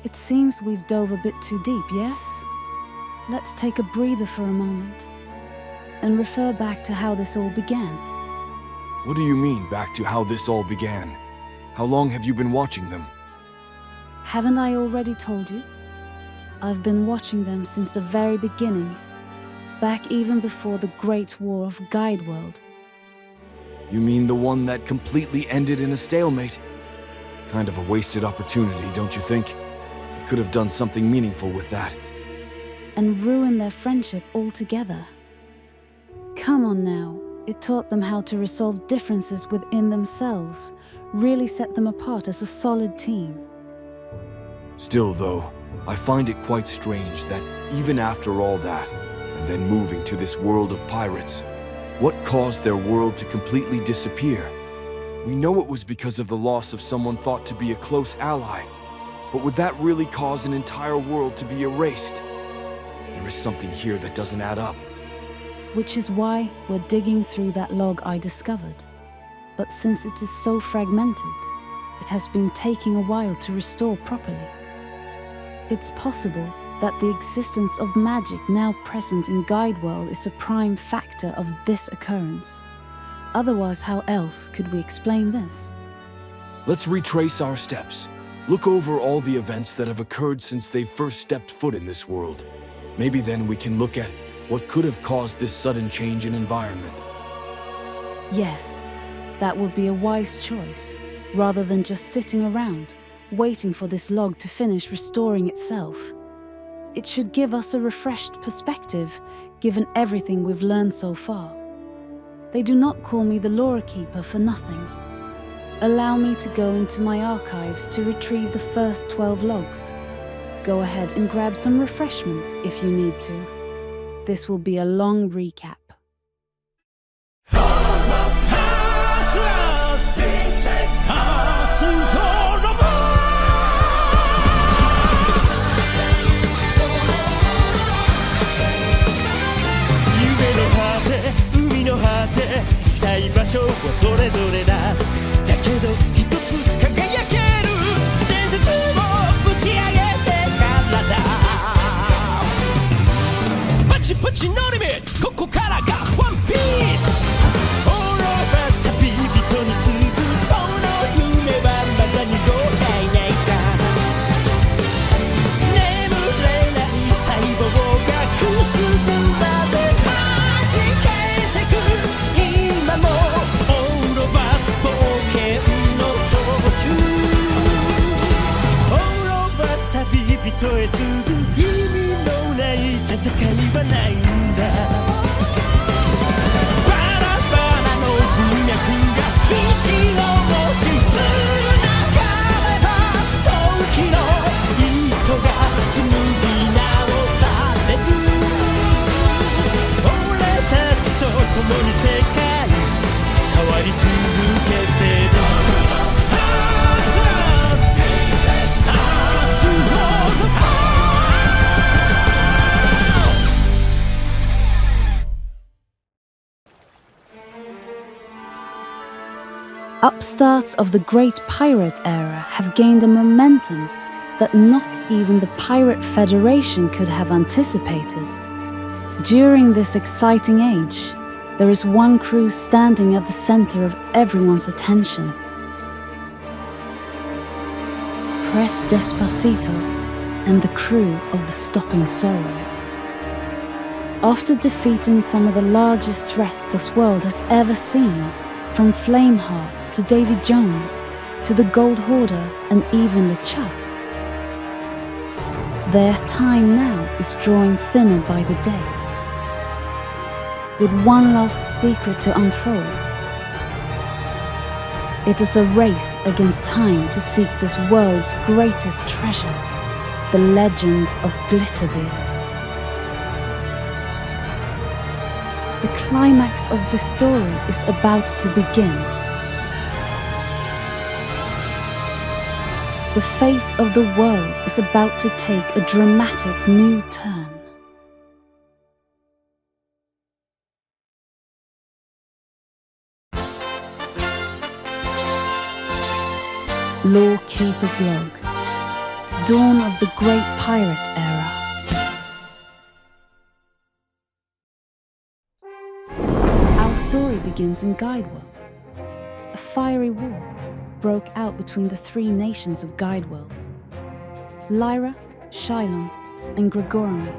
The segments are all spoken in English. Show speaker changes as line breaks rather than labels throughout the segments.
It seems we've dove a bit too deep, yes? Let's take a breather for a moment and refer back to how this all began.
What do you mean, back to how this all began? How long have you been watching them?
Haven't I already told you? I've been watching them since the very beginning, back even before the Great War of Guide World.
You mean the one that completely ended in a stalemate? Kind of a wasted opportunity, don't you think? They could have done something meaningful with that.
And ruined their friendship altogether. Come on now, it taught them how to resolve differences within themselves, really set them apart as a solid team.
Still though, I find it quite strange that even after all that, and then moving to this world of pirates, what caused their world to completely disappear? We know it was because of the loss of someone thought to be a close ally, but would that really cause an entire world to be erased? There is something here that doesn't add up.
Which is why we're digging through that log I discovered. But since it is so fragmented, it has been taking a while to restore properly. It's possible that the existence of magic now present in Guide World is a prime factor of this occurrence. Otherwise, how else could we explain this?
Let's retrace our steps. Look over all the events that have occurred since they first stepped foot in this world. Maybe then we can look at what could have caused this sudden change in environment.
Yes, that would be a wise choice, rather than just sitting around, waiting for this log to finish restoring itself. It should give us a refreshed perspective, given everything we've learned so far. They do not call me the Lorekeeper for nothing. Allow me to go into my archives to retrieve the first 12 logs. Go ahead and grab some refreshments if you need to. This will be a long recap. Upstarts of the Great Pirate Era have gained a momentum that not even the Pirate Federation could have anticipated. During this exciting age, there is one crew standing at the center of everyone's attention. Pres Despacito and the crew of the Stopping Sorrow. After defeating some of the largest threats this world has ever seen, from Flameheart to Davy Jones, to the Gold Hoarder and even LeChuck. Their time now is drawing thinner by the day. With one last secret to unfold. It is a race against time to seek this world's greatest treasure, the legend of Glitterbeard. The climax of this story is about to begin. The fate of the world is about to take a dramatic new turn. Lorekeeper's Log. Dawn of the Great Pirate Era. Our story begins in Guideworld. A fiery war broke out between the three nations of Guideworld: Lyra, Shylon, and Gregoramy.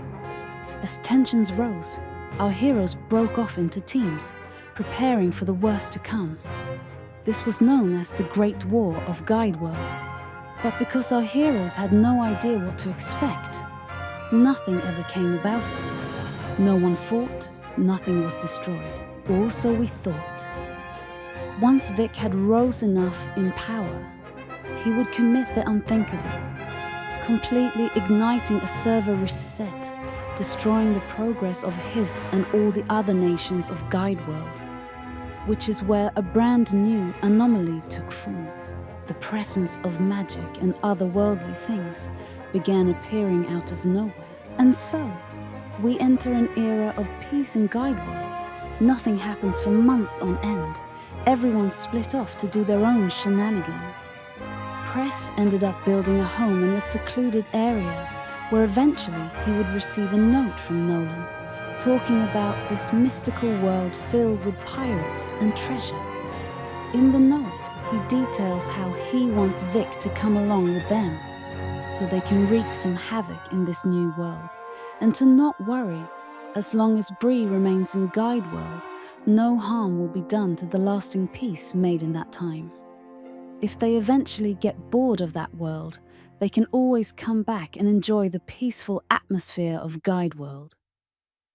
As tensions rose, our heroes broke off into teams, preparing for the worst to come. This was known as the Great War of Guideworld. But because our heroes had no idea what to expect, nothing ever came about it. No one fought, nothing was destroyed, or so we thought. Once Vic had rose enough in power, he would commit the unthinkable, completely igniting a server reset, destroying the progress of his and all the other nations of Guideworld, which is where a brand new anomaly took form. The presence of magic and otherworldly things began appearing out of nowhere. And so, we enter an era of peace in Guideworld. Nothing happens for months on end. Everyone split off to do their own shenanigans. Pres ended up building a home in a secluded area where eventually he would receive a note from Nolan, talking about this mystical world filled with pirates and treasure. In the note, he details how he wants Vic to come along with them, so they can wreak some havoc in this new world, and to not worry, as long as Bree remains in Guideworld, no harm will be done to the lasting peace made in that time. If they eventually get bored of that world, they can always come back and enjoy the peaceful atmosphere of Guideworld.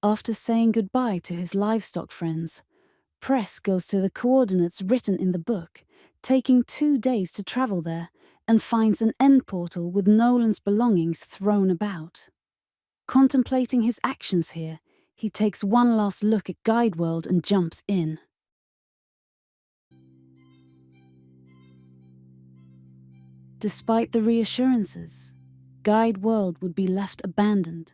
After saying goodbye to his livestock friends, Pres goes to the coordinates written in the book, taking 2 days to travel there, and finds an end portal with Nolan's belongings thrown about. Contemplating his actions here, he takes one last look at Guideworld and jumps in. Despite the reassurances, Guideworld would be left abandoned.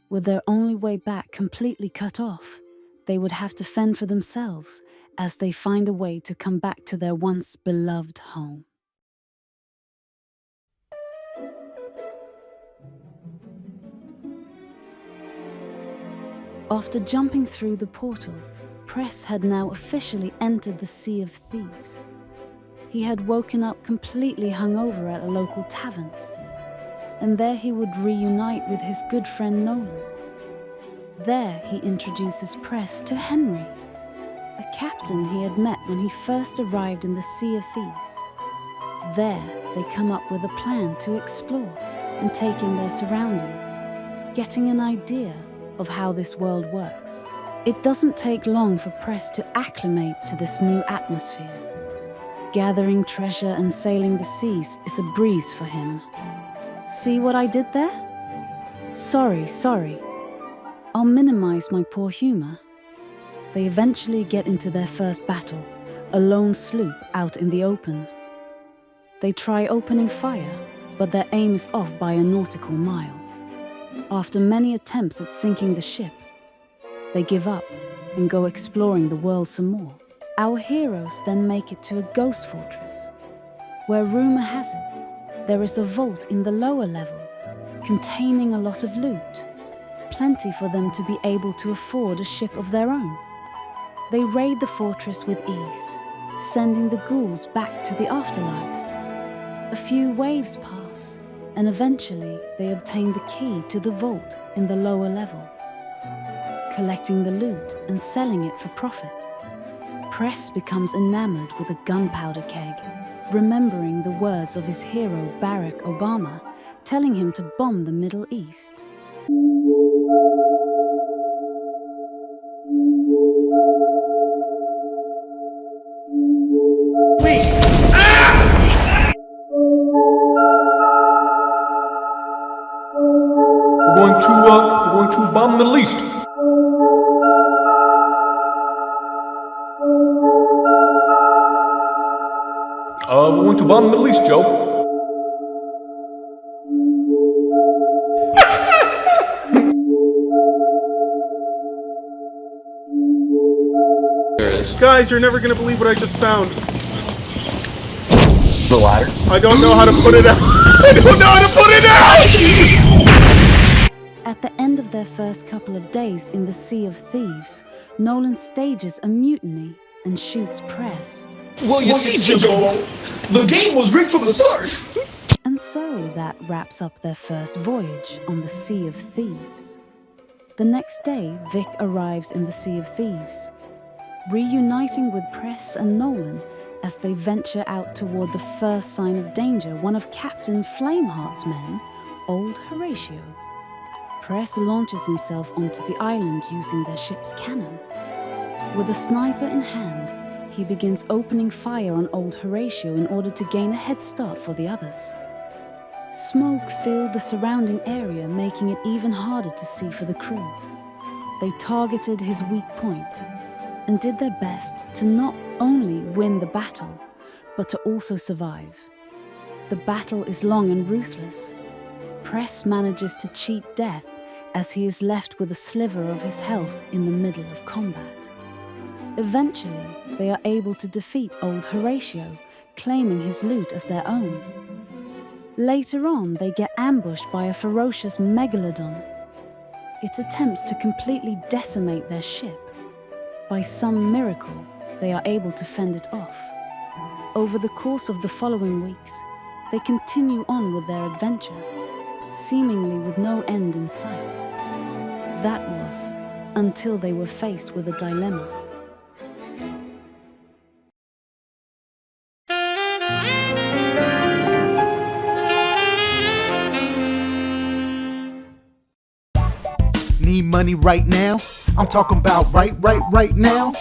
With their only way back completely cut off, they would have to fend for themselves as they find a way to come back to their once beloved home. After jumping through the portal, Pres had now officially entered the Sea of Thieves. He had woken up completely hungover at a local tavern, and there he would reunite with his good friend Nolan. There he introduces Pres to Henry, a captain he had met when he first arrived in the Sea of Thieves. There they come up with a plan to explore and take in their surroundings, getting an idea of how this world works. It doesn't take long for Pres to acclimate to this new atmosphere. Gathering treasure and sailing the seas is a breeze for him. See what I did there? Sorry. I'll minimize my poor humor. They eventually get into their first battle, a lone sloop out in the open. They try opening fire, but their aim is off by a nautical mile. After many attempts at sinking the ship, they give up and go exploring the world some more. Our heroes then make it to a ghost fortress, where rumor has it, there is a vault in the lower level, containing a lot of loot, plenty for them to be able to afford a ship of their own. They raid the fortress with ease, sending the ghouls back to the afterlife. A few waves pass, and eventually they obtain the key to the vault in the lower level, collecting the loot and selling it for profit. Pres becomes enamored with a gunpowder keg, remembering the words of his hero Barack Obama, telling him to bomb the Middle East.
We're going to bomb the Middle East. We're going to bomb the Middle East, Joe.
Guys, you're never gonna believe what I just found.
The ladder?
I don't know how to put it out. I don't know how to put it out!
At the end of their first couple of days in the Sea of Thieves, Nolan stages a mutiny and shoots Pres.
Well, you see, Jimbo, the game was rigged from the start.
And so that wraps up their first voyage on the Sea of Thieves. The next day, Vic arrives in the Sea of Thieves, reuniting with Pres and Nolan as they venture out toward the first sign of danger, one of Captain Flameheart's men, Old Horatio. Pres launches himself onto the island using their ship's cannon. With a sniper in hand, he begins opening fire on Old Horatio in order to gain a head start for the others. Smoke filled the surrounding area, making it even harder to see for the crew. They targeted his weak point and did their best to not only win the battle, but to also survive. The battle is long and ruthless. Pres manages to cheat death as he is left with a sliver of his health in the middle of combat. Eventually, they are able to defeat Old Horatio, claiming his loot as their own. Later on, they get ambushed by a ferocious megalodon. It attempts to completely decimate their ship. By some miracle, they are able to fend it off. Over the course of the following weeks, they continue on with their adventure, seemingly with no end in sight. That was until they were faced with a dilemma.
Need money right now? I'm talking about right now.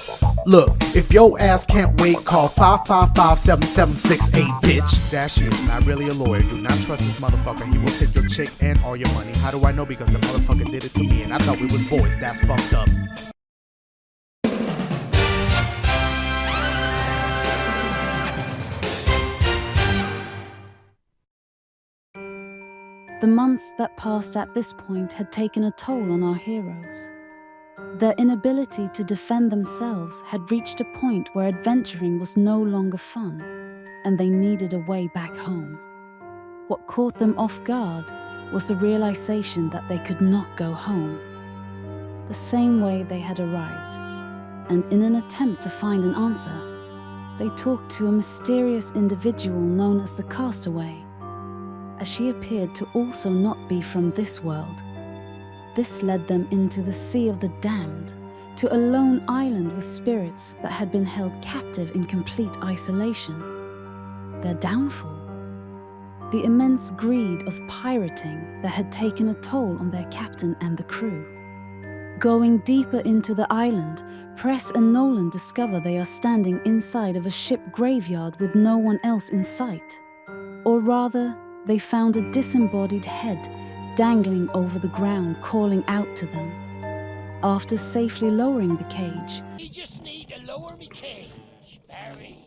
Look, if your ass can't wait, call 555-7768, bitch.
Dash is not really a lawyer. Do not trust this motherfucker. He will take your chick and all your money. How do I know? Because the motherfucker did it to me and I thought we was boys. That's fucked up.
The months that passed at this point had taken a toll on our heroes. Their inability to defend themselves had reached a point where adventuring was no longer fun, and they needed a way back home. What caught them off guard was the realization that they could not go home the same way they had arrived, and in an attempt to find an answer, they talked to a mysterious individual known as the Castaway, as she appeared to also not be from this world. This led them into the Sea of the Damned, to a lone island with spirits that had been held captive in complete isolation. Their downfall? The immense greed of pirating that had taken a toll on their captain and the crew. Going deeper into the island, Pres and Nolan discover they are standing inside of a ship graveyard with no one else in sight. Or rather, they found a disembodied head dangling over the ground, calling out to them. After safely lowering the cage,
You just need to lower me cage, Barry.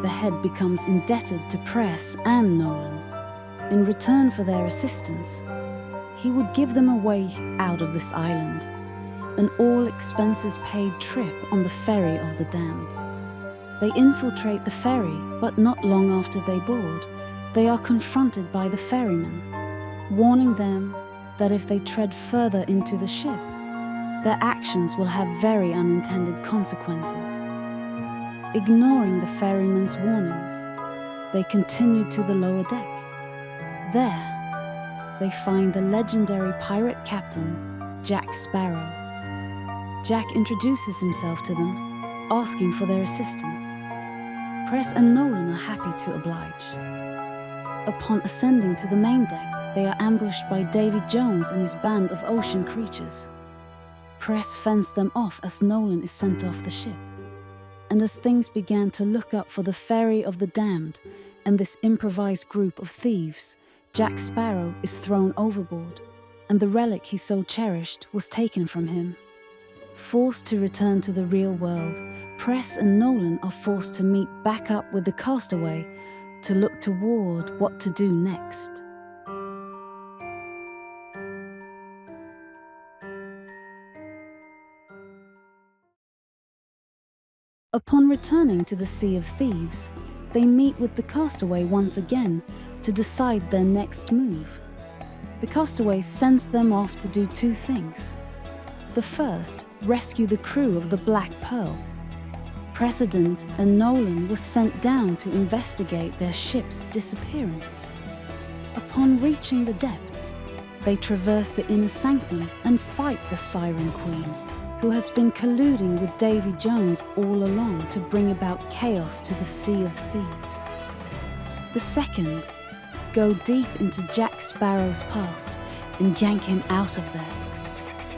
the head becomes indebted to Pres and Nolan. In return for their assistance, he would give them a way out of this island, an all-expenses-paid trip on the ferry of the damned. They infiltrate the ferry, but not long after they board, they are confronted by the ferryman, warning them that if they tread further into the ship, their actions will have very unintended consequences. Ignoring the ferryman's warnings, they continue to the lower deck. There, they find the legendary pirate captain, Jack Sparrow. Jack introduces himself to them, asking for their assistance. Pres and Nolan are happy to oblige. Upon ascending to the main deck, they are ambushed by Davy Jones and his band of ocean creatures. Pres fends them off as Nolan is sent off the ship. And as things began to look up for the ferry of the damned and this improvised group of thieves, Jack Sparrow is thrown overboard, and the relic he so cherished was taken from him. Forced to return to the real world, Pres and Nolan are forced to meet back up with the Castaway to look toward what to do next. Upon returning to the Sea of Thieves, they meet with the castaway once again to decide their next move. The castaway sends them off to do two things. The first, rescue the crew of the Black Pearl. President and Nolan were sent down to investigate their ship's disappearance. Upon reaching the depths, they traverse the inner sanctum and fight the Siren Queen, who has been colluding with Davy Jones all along to bring about chaos to the Sea of Thieves. The second, go deep into Jack Sparrow's past and yank him out of there.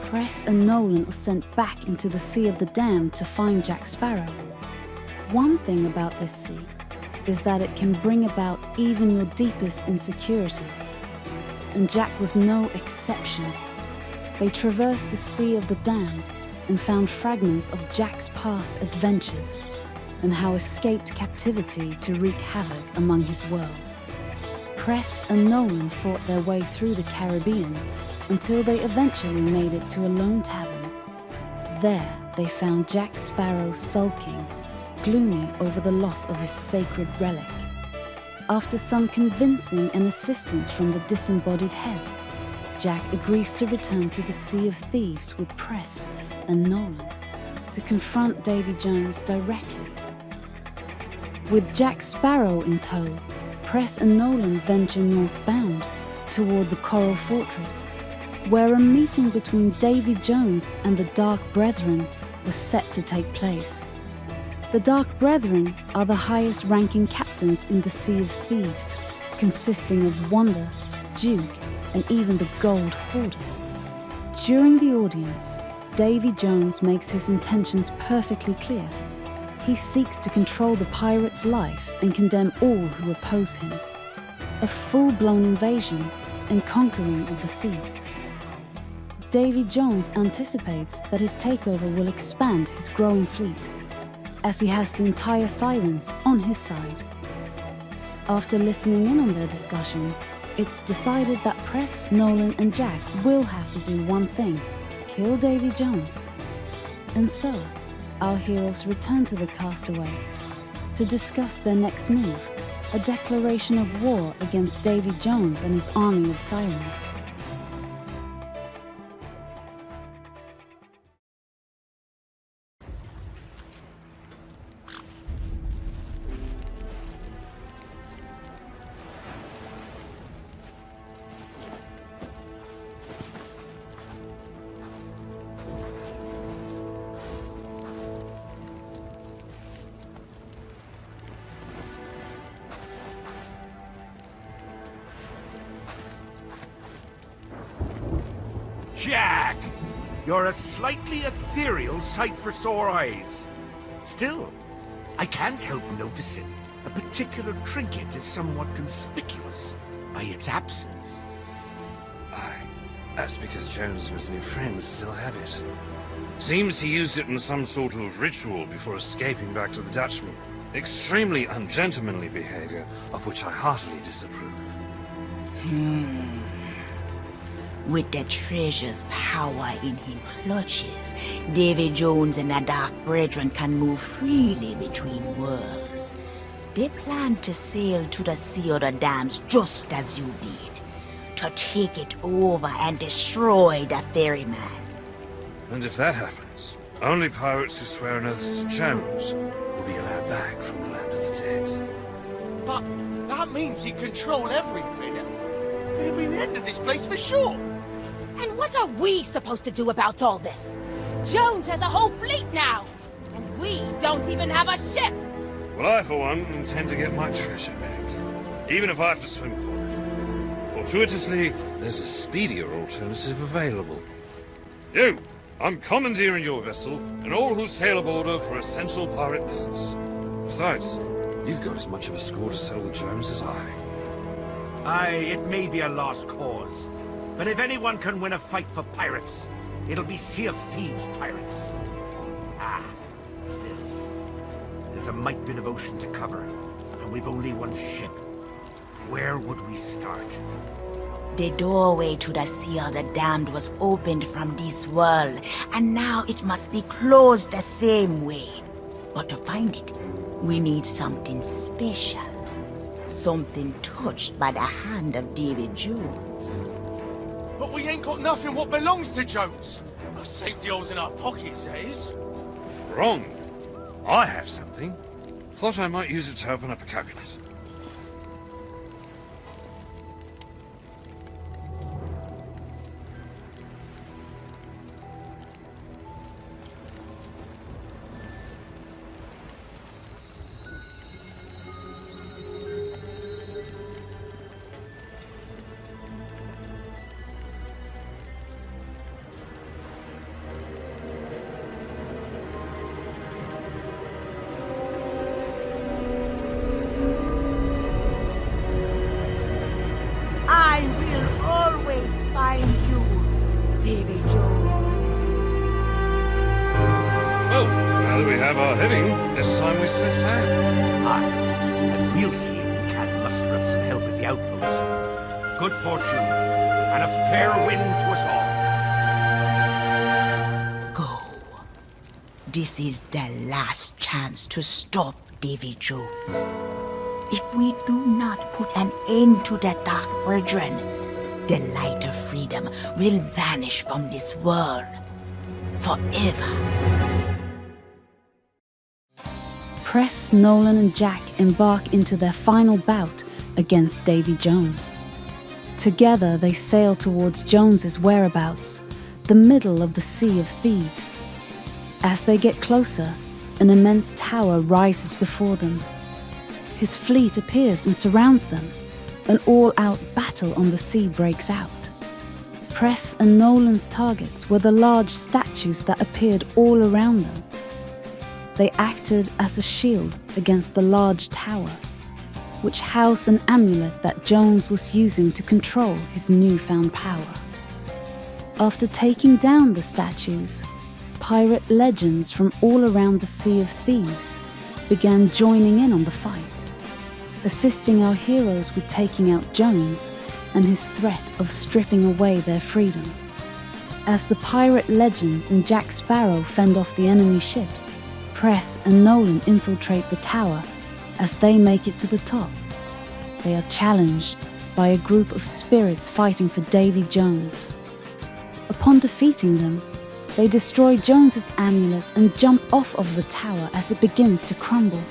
Pres and Nolan are sent back into the Sea of the Damned to find Jack Sparrow. One thing about this sea is that it can bring about even your deepest insecurities, and Jack was no exception. They traversed the Sea of the Damned and found fragments of Jack's past adventures and how escaped captivity to wreak havoc among his world. Pres and Nolan fought their way through the Caribbean until they eventually made it to a lone tavern. There, they found Jack Sparrow sulking, gloomy over the loss of his sacred relic. After some convincing and assistance from the disembodied head, Jack agrees to return to the Sea of Thieves with Pres and Nolan to confront Davy Jones directly. With Jack Sparrow in tow, Pres and Nolan venture northbound toward the Coral Fortress, where a meeting between Davy Jones and the Dark Brethren was set to take place. The Dark Brethren are the highest-ranking captains in the Sea of Thieves, consisting of Wanda, Duke, and even the Gold Hoarder. During the audience, Davy Jones makes his intentions perfectly clear. He seeks to control the pirate's life and condemn all who oppose him. A full-blown invasion and conquering of the seas. Davy Jones anticipates that his takeover will expand his growing fleet, as he has the entire Sirens on his side. After listening in on their discussion, it's decided that Pres, Nolan, and Jack will have to do one thing: kill Davy Jones. And so, our heroes return to the Castaway to discuss their next move, a declaration of war against Davy Jones and his army of Sirens.
Jack! You're a slightly ethereal sight for sore eyes. Still, I can't help noticing a particular trinket is somewhat conspicuous by its absence.
Aye, that's because Jones and his new friends still have it. Seems he used it in some sort of ritual before escaping back to the Dutchman. Extremely ungentlemanly behavior, of which I heartily disapprove.
With the treasure's power in his clutches, Davy Jones and the Dark Brethren can move freely between worlds. They plan to sail to the Sea of the Damned just as you did, to take it over and destroy the ferryman.
And if that happens, only pirates who swear an oath to Jones will be allowed back from the land of the dead.
But that means you control everything. It'll be the end of this place for sure.
And what are we supposed to do about all this? Jones has a whole fleet now, and we don't even have a ship!
Well, I, for one, intend to get my treasure back, even if I have to swim for it. Fortuitously, there's a speedier alternative available. You! I'm commandeering your vessel, and all who sail aboard her for essential pirate business. Besides, you've got as much of a score to settle with Jones as I.
Aye, it may be a lost cause, but if anyone can win a fight for pirates, it'll be Sea of Thieves pirates. Still, there's a mite bit of ocean to cover, and we've only one ship. Where would we start?
The doorway to the Sea of the Damned was opened from this world, and now it must be closed the same way. But to find it, We need something special. Something touched by the hand of David Jones.
But we ain't got nothing what belongs to Jones. Our safety holes in our pockets, that is.
Wrong. I have something. Thought I might use it to open up a cabinet.
I will always find you, David Jones.
Well, now that we have our heading, it's time we set sail.
Aye, and we'll see if we can't muster up some help at the outpost. Good fortune, and a fair wind to us all.
Go. This is the last chance to stop Davy Jones. If we do not put an end to the Dark Brethren, the light of freedom will vanish from this world forever.
Pres, Nolan and Jack embark into their final bout against Davy Jones. Together they sail towards Jones's whereabouts, the middle of the Sea of Thieves. As they get closer, an immense tower rises before them. His fleet appears and surrounds them. An all-out battle on the sea breaks out. Pres and Nolan's targets were the large statues that appeared all around them. They acted as a shield against the large tower, which housed an amulet that Jones was using to control his newfound power. After taking down the statues, pirate legends from all around the Sea of Thieves began joining in on the fight, assisting our heroes with taking out Jones and his threat of stripping away their freedom. As the pirate legends and Jack Sparrow fend off the enemy ships, Pres and Nolan infiltrate the tower as they make it to the top. They are challenged by a group of spirits fighting for Davy Jones. Upon defeating them, they destroy Jones's amulet and jump off of the tower as it begins to crumble.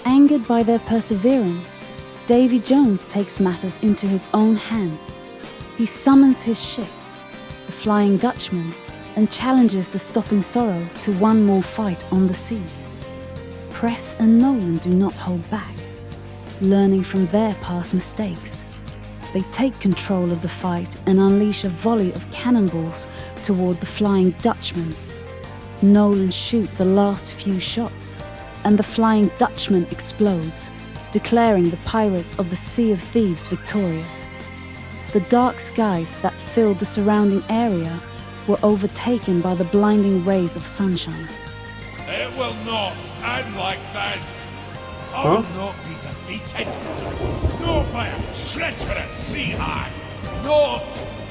Angered by their perseverance, Davy Jones takes matters into his own hands. He summons his ship, the Flying Dutchman, and challenges the Stopping Sorrow to one more fight on the seas. Pres and Nolan do not hold back. Learning from their past mistakes, they take control of the fight and unleash a volley of cannonballs toward the Flying Dutchman. Nolan shoots the last few shots, and the Flying Dutchman explodes, declaring the pirates of the Sea of Thieves victorious. The dark skies that filled the surrounding area were overtaken by the blinding rays of sunshine.
It will not end like this. I will not be defeated. Not by a treacherous sea hag. Not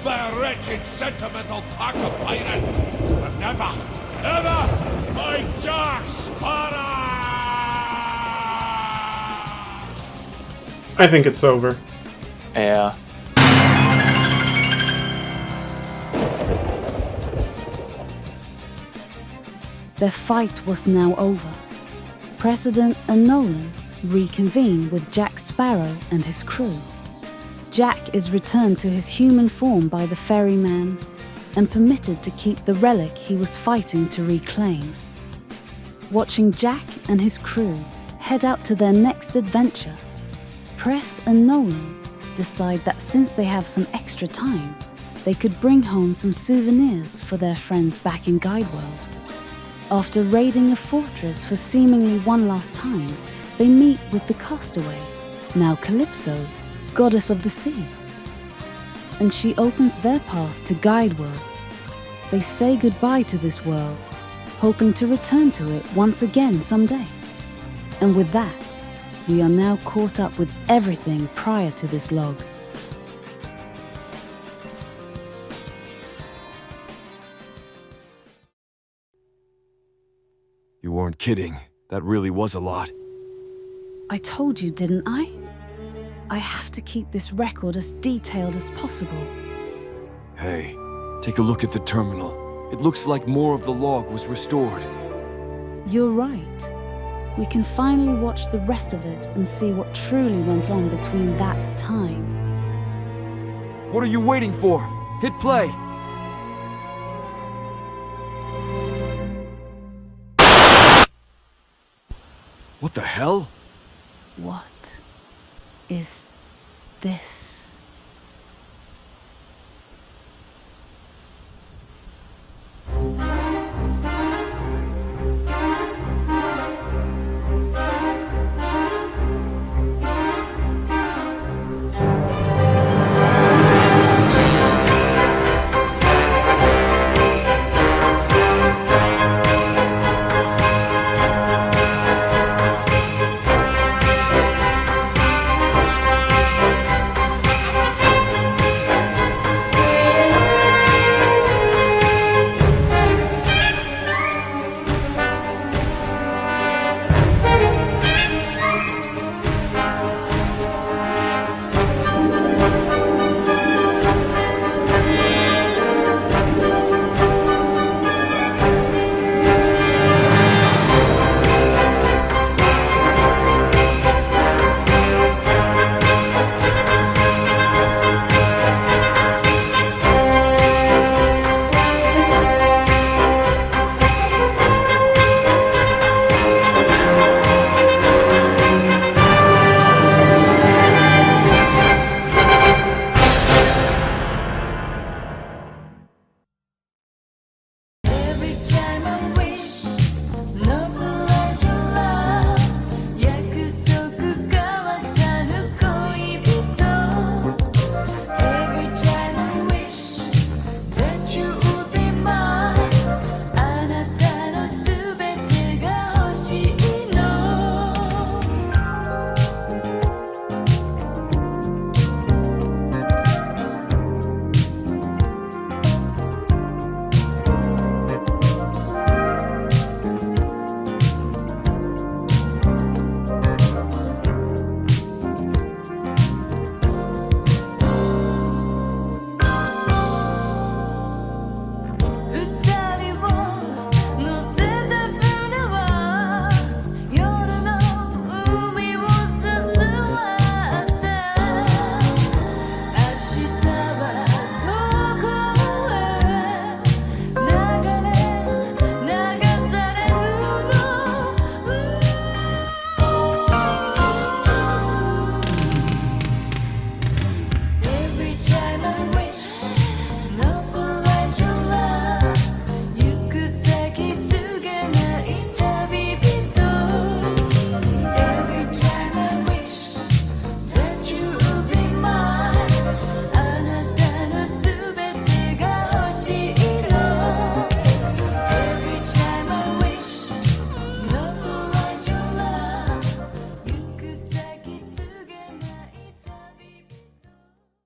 by a wretched, sentimental pack of pirates. But never, ever by Jack Sparrow!
I think it's over.
Yeah.
Their fight was now over. President and Nolan reconvene with Jack Sparrow and his crew. Jack is returned to his human form by the ferryman and permitted to keep the relic he was fighting to reclaim. Watching Jack and his crew head out to their next adventure, Pres and Nolan decide that since they have some extra time, they could bring home some souvenirs for their friends back in Guideworld. After raiding a fortress for seemingly one last time, they meet with the castaway, now Calypso, goddess of the sea. And she opens their path to Guideworld. They say goodbye to this world, hoping to return to it once again someday. And with that, we are now caught up with everything prior to this log.
You weren't kidding. That really was a lot.
I told you, didn't I? I have to keep this record as detailed as possible.
Hey, take a look at the terminal. It looks like more of the log was restored.
You're right. We can finally watch the rest of it and see what truly went on between that time.
What are you waiting for? Hit play! What the hell?
What is this?